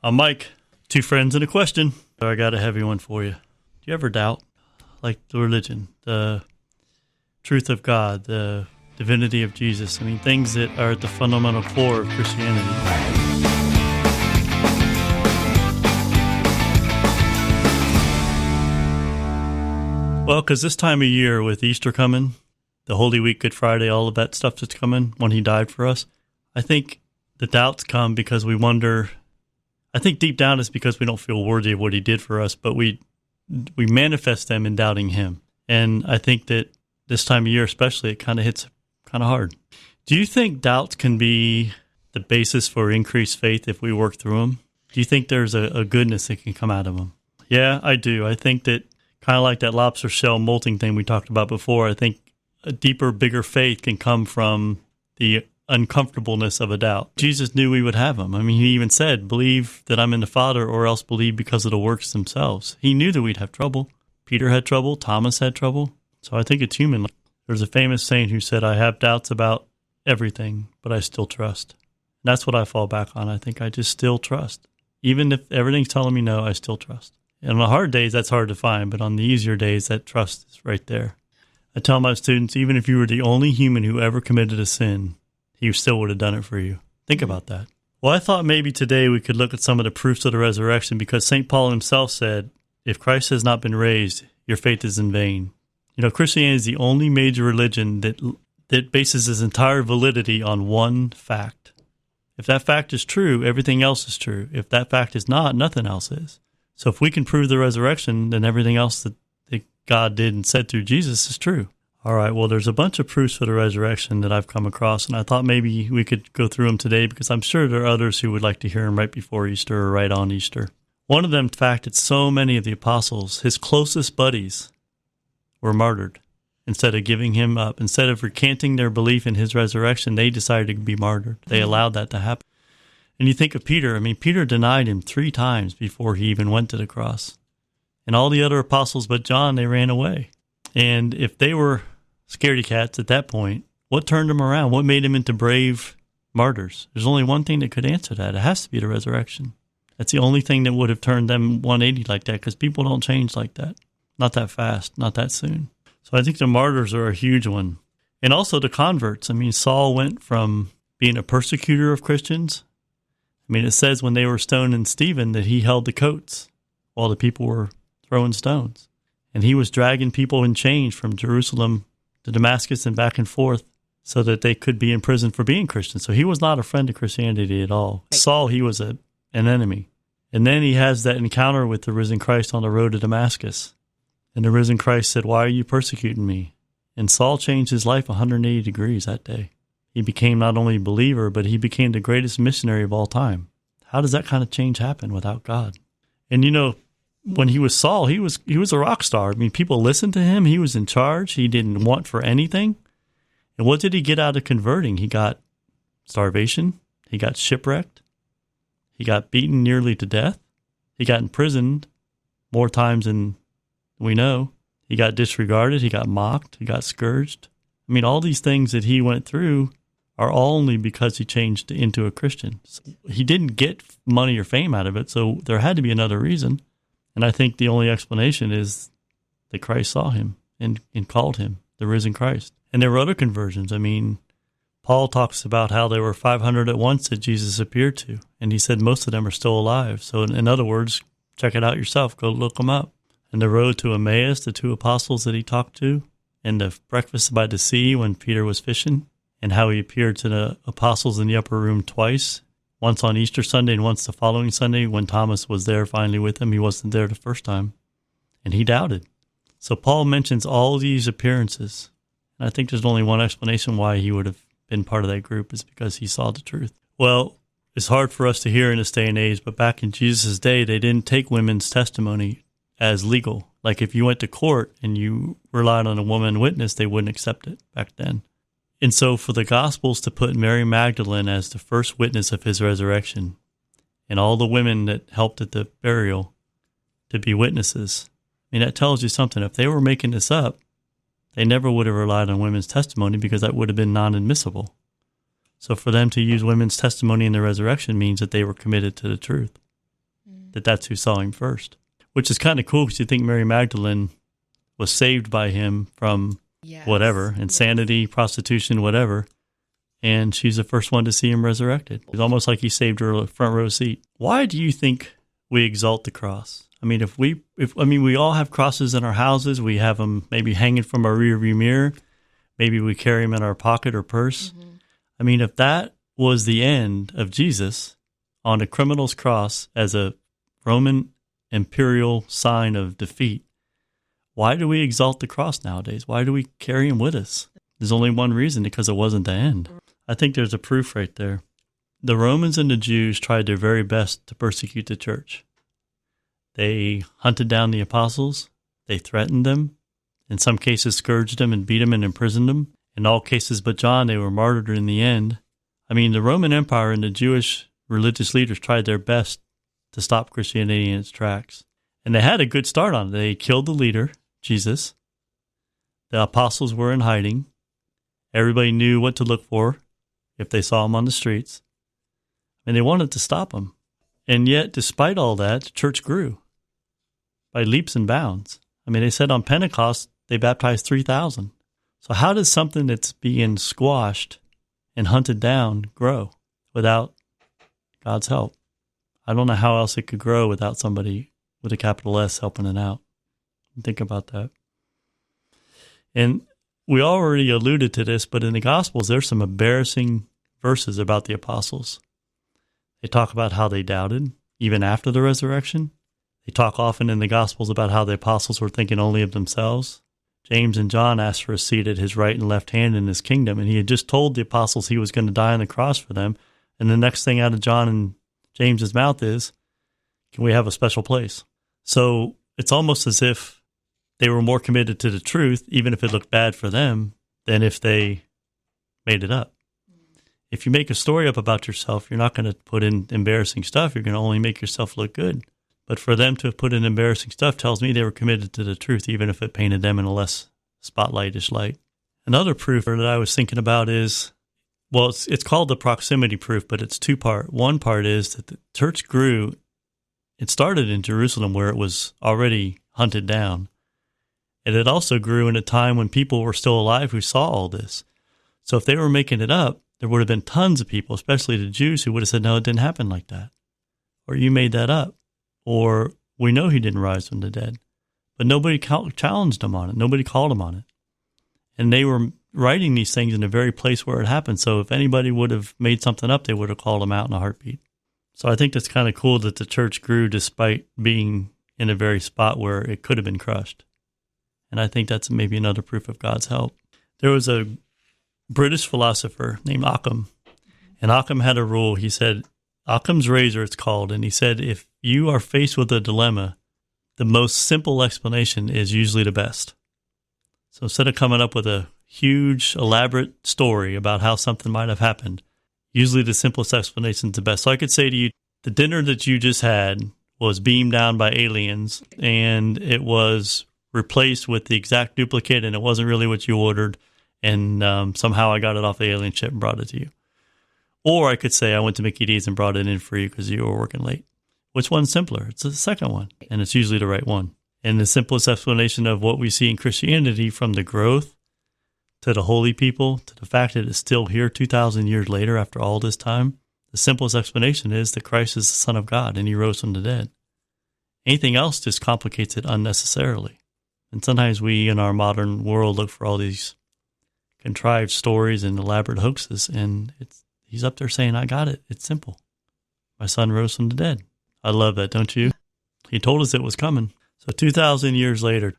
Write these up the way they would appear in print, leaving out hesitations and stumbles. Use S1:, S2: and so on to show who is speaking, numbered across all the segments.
S1: I'm Mike. Two friends and a question. I got a heavy one for you. Do you ever doubt, like, the religion, the truth of God, the divinity of Jesus? I mean, things that are at the fundamental core of Christianity. Well, because this time of year with Easter coming, the Holy Week, Good Friday, all of that stuff that's coming when he died for us, I think the doubts come because we wonder. I think deep down it's because we don't feel worthy of what he did for us, but we manifest them in doubting him. And I think that this time of year especially, it kind of hits kind of hard. Do you think doubts can be the basis for increased faith if we work through them? Do you think there's a goodness that can come out of them? Yeah, I do. I think that kind of like that lobster shell molting thing we talked about before, I think a deeper, bigger faith can come from the uncomfortableness of a doubt. Jesus knew we would have them. I mean, he even said, believe that I'm in the Father or else believe because of the works themselves. He knew that we'd have trouble. Peter had trouble. Thomas had trouble. So I think it's human. There's a famous saint who said, I have doubts about everything, but I still trust. And that's what I fall back on. I think I just still trust. Even if everything's telling me no, I still trust. And on the hard days, that's hard to find, but on the easier days, that trust is right there. I tell my students, even if you were the only human who ever committed a sin, he still would have done it for you. Think about that. Well, I thought maybe today we could look at some of the proofs of the resurrection because St. Paul himself said, if Christ has not been raised, your faith is in vain. You know, Christianity is the only major religion that bases its entire validity on one fact. If that fact is true, everything else is true. If that fact is not, nothing else is. So if we can prove the resurrection, then everything else that God did and said through Jesus is true. All right, well, there's a bunch of proofs for the resurrection that I've come across, and I thought maybe we could go through them today because I'm sure there are others who would like to hear them right before Easter or right on Easter. One of them, in fact, that so many of the apostles, his closest buddies, were martyred instead of giving him up. Instead of recanting their belief in his resurrection, they decided to be martyred. They allowed that to happen. And you think of Peter. I mean, Peter denied him 3 times before he even went to the cross. And all the other apostles but John, they ran away. And if they were scaredy cats at that point, what turned them around? What made them into brave martyrs? There's only one thing that could answer that. It has to be the resurrection. That's the only thing that would have turned them 180 like that because people don't change like that. Not that fast, not that soon. So I think the martyrs are a huge one. And also the converts. I mean, Saul went from being a persecutor of Christians. I mean, it says when they were stoning Stephen that he held the coats while the people were throwing stones. And he was dragging people in chains from Jerusalem to Damascus and back and forth so that they could be in prison for being Christians. So he was not a friend of Christianity at all. Saul, he was an enemy. And then he has that encounter with the risen Christ on the road to Damascus. And the risen Christ said, why are you persecuting me? And Saul changed his life 180 degrees that day. He became not only a believer, but he became the greatest missionary of all time. How does that kind of change happen without God? And you know, when he was Saul, he was a rock star. I mean, people listened to him. He was in charge. He didn't want for anything. And what did he get out of converting? He got starvation. He got shipwrecked. He got beaten nearly to death. He got imprisoned more times than we know. He got disregarded. He got mocked. He got scourged. I mean, all these things that he went through are all only because he changed into a Christian. So he didn't get money or fame out of it, so there had to be another reason. And I think the only explanation is that Christ saw him and called him the risen Christ. And there were other conversions. I mean, Paul talks about how there were 500 at once that Jesus appeared to, and he said most of them are still alive. So in other words, check it out yourself. Go look them up. And the road to Emmaus, the 2 apostles that he talked to, and the breakfast by the sea when Peter was fishing, and how he appeared to the apostles in the upper room twice, once on Easter Sunday and once the following Sunday when Thomas was there finally with him. He wasn't there the first time, and he doubted. So Paul mentions all these appearances, and I think there's only one explanation why he would have been part of that group is because he saw the truth. Well, it's hard for us to hear in this day and age, but back in Jesus' day, they didn't take women's testimony as legal. Like if you went to court and you relied on a woman witness, they wouldn't accept it back then. And so for the Gospels to put Mary Magdalene as the first witness of his resurrection and all the women that helped at the burial to be witnesses, I mean, that tells you something. If they were making this up, they never would have relied on women's testimony because that would have been non-admissible. So for them to use women's testimony in the resurrection means that they were committed to the truth. that's who saw him first, which is kind of cool because you think Mary Magdalene was saved by him from whatever, insanity, prostitution, whatever. And she's the first one to see him resurrected. It's almost like he saved her front row seat. Why do you think we exalt the cross? I mean, we all have crosses in our houses. We have them maybe hanging from our rearview mirror. Maybe we carry them in our pocket or purse. Mm-hmm. I mean, if that was the end of Jesus on a criminal's cross as a Roman imperial sign of defeat, why do we exalt the cross nowadays? Why do we carry him with us? There's only one reason, because it wasn't the end. I think there's a proof right there. The Romans and the Jews tried their very best to persecute the church. They hunted down the apostles. They threatened them. In some cases, scourged them and beat them and imprisoned them. In all cases but John, they were martyred in the end. I mean, the Roman Empire and the Jewish religious leaders tried their best to stop Christianity in its tracks. And they had a good start on it. They killed the leader, Jesus. The apostles were in hiding. Everybody knew what to look for if they saw him on the streets. And they wanted to stop him. And yet, despite all that, the church grew by leaps and bounds. I mean, they said on Pentecost, they baptized 3,000. So how does something that's being squashed and hunted down grow without God's help? I don't know how else it could grow without somebody with a capital S helping it out. Think about that. And we already alluded to this, but in the Gospels, there's some embarrassing verses about the apostles. They talk about how they doubted, even after the resurrection. They talk often in the Gospels about how the apostles were thinking only of themselves. James and John asked for a seat at his right and left hand in his kingdom, and he had just told the apostles he was going to die on the cross for them. And the next thing out of John and James's mouth is, can we have a special place? So it's almost as if they were more committed to the truth, even if it looked bad for them, than if they made it up. If you make a story up about yourself, you're not going to put in embarrassing stuff. You're going to only make yourself look good. But for them to have put in embarrassing stuff tells me they were committed to the truth, even if it painted them in a less spotlightish light. Another proof that I was thinking about is, well, it's called the proximity proof, but it's two-part. One part is that the church grew. It started in Jerusalem where it was already hunted down. And it also grew in a time when people were still alive who saw all this. So if they were making it up, there would have been tons of people, especially the Jews, who would have said, no, it didn't happen like that. Or you made that up. Or we know he didn't rise from the dead. But nobody challenged him on it. Nobody called him on it. And they were writing these things in the very place where it happened. So if anybody would have made something up, they would have called him out in a heartbeat. So I think that's kind of cool that the church grew despite being in a very spot where it could have been crushed. And I think that's maybe another proof of God's help. There was a British philosopher named Occam, and Occam had a rule. He said, Occam's razor, it's called, and he said, if you are faced with a dilemma, the most simple explanation is usually the best. So instead of coming up with a huge, elaborate story about how something might have happened, usually the simplest explanation is the best. So I could say to you, the dinner that you just had was beamed down by aliens, and it was replaced with the exact duplicate, and it wasn't really what you ordered, and somehow I got it off the alien ship and brought it to you. Or I could say I went to Mickey D's and brought it in for you because you were working late. Which one's simpler? It's the second one, and it's usually the right one. And the simplest explanation of what we see in Christianity, from the growth to the holy people to the fact that it's still here 2,000 years later after all this time, the simplest explanation is that Christ is the Son of God and he rose from the dead. Anything else just complicates it unnecessarily. And sometimes we in our modern world look for all these contrived stories and elaborate hoaxes, and he's up there saying, I got it. It's simple. My son rose from the dead. I love that, don't you? He told us it was coming. So 2,000 years later,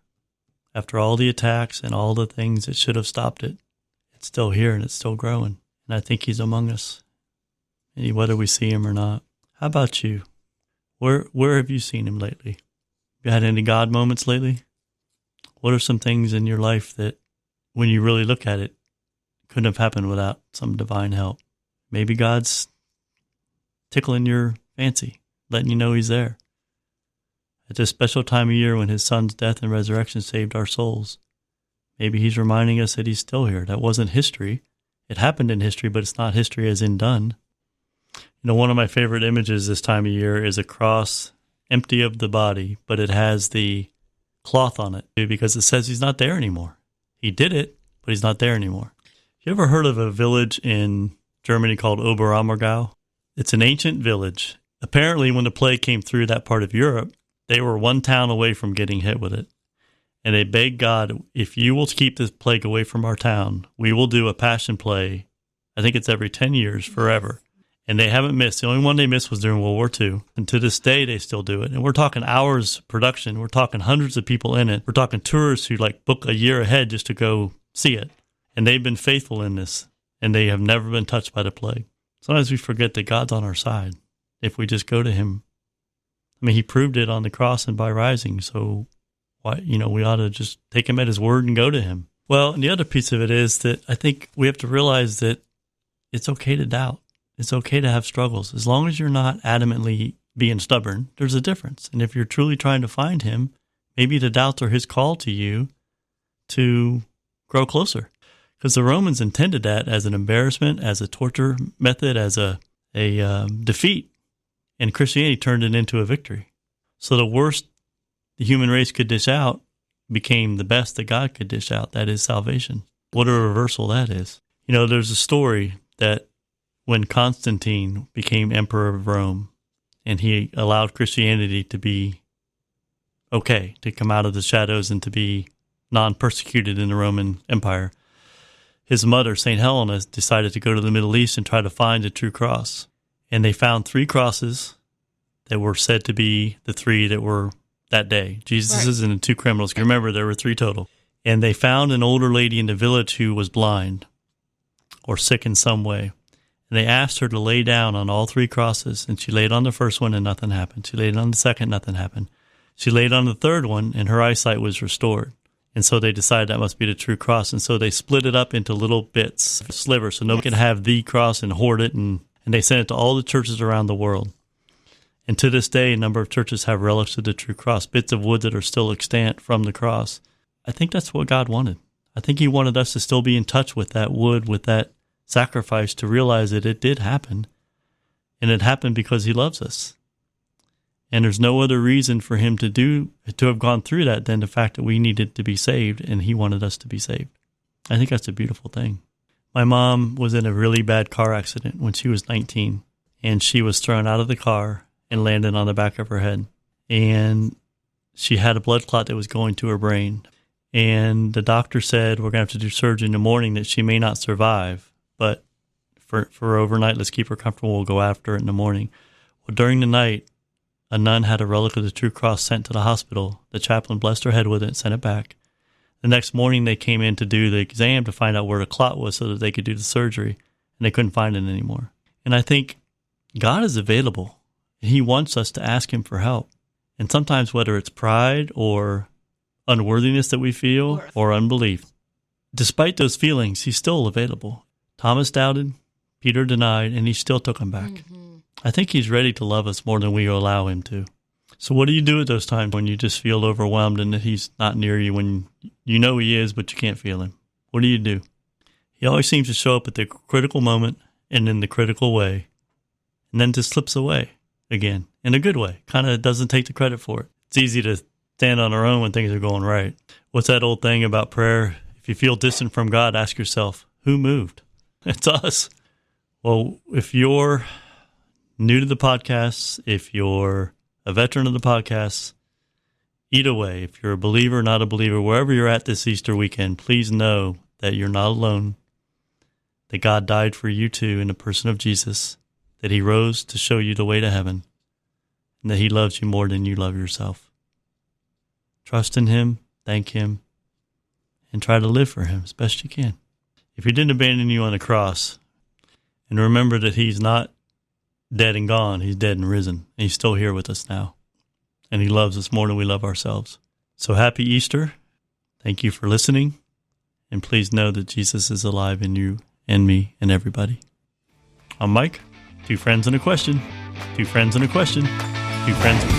S1: after all the attacks and all the things that should have stopped it, it's still here and it's still growing. And I think he's among us, whether we see him or not. How about you? Where have you seen him lately? Have you had any God moments lately? What are some things in your life that, when you really look at it, couldn't have happened without some divine help? Maybe God's tickling your fancy, letting you know he's there. At this special time of year when his son's death and resurrection saved our souls, maybe he's reminding us that he's still here. That wasn't history. It happened in history, but it's not history as in done. You know, one of my favorite images this time of year is a cross empty of the body, but it has the cloth on it because it says he's not there anymore. He did it, but he's not there anymore. You ever heard of a village in Germany called Oberammergau? It's an ancient village. Apparently, when the plague came through that part of Europe, they were one town away from getting hit with it. And they begged God, if you will keep this plague away from our town, we will do a passion play. I think it's every 10 years, forever. And they haven't missed. The only one they missed was during World War II. And to this day, they still do it. And we're talking hours production. We're talking hundreds of people in it. We're talking tourists who book a year ahead just to go see it. And they've been faithful in this. And they have never been touched by the plague. Sometimes we forget that God's on our side if we just go to him. I mean, he proved it on the cross and by rising. So why, we ought to just take him at his word and go to him. Well, and the other piece of it is that I think we have to realize that it's okay to doubt. It's okay to have struggles. As long as you're not adamantly being stubborn, there's a difference. And if you're truly trying to find him, maybe the doubts are his call to you to grow closer. Because the Romans intended that as an embarrassment, as a torture method, as a defeat. And Christianity turned it into a victory. So the worst the human race could dish out became the best that God could dish out. That is salvation. What a reversal that is. There's a story that when Constantine became emperor of Rome and he allowed Christianity to be okay, to come out of the shadows and to be non-persecuted in the Roman Empire, his mother, St. Helena, decided to go to the Middle East and try to find the true cross. And they found 3 crosses that were said to be the 3 that were that day. Jesus's and the 2 criminals. Remember, there were 3 total. And they found an older lady in the village who was blind or sick in some way. And they asked her to lay down on all 3 crosses, and she laid on the first one and nothing happened. She laid on the second, nothing happened. She laid on the third one, and her eyesight was restored. And so they decided that must be the true cross. And so they split it up into little bits, slivers, so nobody could have the cross and hoard it. And they sent it to all the churches around the world. And to this day, a number of churches have relics of the true cross, bits of wood that are still extant from the cross. I think that's what God wanted. I think he wanted us to still be in touch with that wood, with that sacrifice, to realize that it did happen. And it happened because he loves us. And there's no other reason for him to have gone through that than the fact that we needed to be saved, and he wanted us to be saved. I think that's a beautiful thing. My mom was in a really bad car accident when she was 19, and she was thrown out of the car and landed on the back of her head. And she had a blood clot that was going to her brain. And the doctor said, we're going to have to do surgery in the morning, that she may not survive. But for overnight, let's keep her comfortable. We'll go after her in the morning. Well, during the night, a nun had a relic of the true cross sent to the hospital. The chaplain blessed her head with it and sent it back. The next morning, they came in to do the exam to find out where the clot was so that they could do the surgery. And they couldn't find it anymore. And I think God is available. He wants us to ask him for help. And sometimes whether it's pride or unworthiness that we feel or unbelief, despite those feelings, he's still available. Thomas doubted, Peter denied, and he still took him back. Mm-hmm. I think he's ready to love us more than we allow him to. So what do you do at those times when you just feel overwhelmed and that he's not near you, when you know he is, but you can't feel him? What do you do? He always seems to show up at the critical moment and in the critical way, and then just slips away again in a good way. Kind of doesn't take the credit for it. It's easy to stand on our own when things are going right. What's that old thing about prayer? If you feel distant from God, ask yourself, who moved? It's us. Well, if you're new to the podcast, if you're a veteran of the podcast, either way, if you're a believer, not a believer, wherever you're at this Easter weekend, please know that you're not alone, that God died for you too in the person of Jesus, that he rose to show you the way to heaven, and that he loves you more than you love yourself. Trust in him, thank him, and try to live for him as best you can. If he didn't abandon you on the cross, and remember that he's not dead and gone, he's dead and risen, and he's still here with us now. And he loves us more than we love ourselves. So happy Easter. Thank you for listening. And please know that Jesus is alive in you and me and everybody. I'm Mike. 2 friends and a question. 2 friends and a question. 2 friends and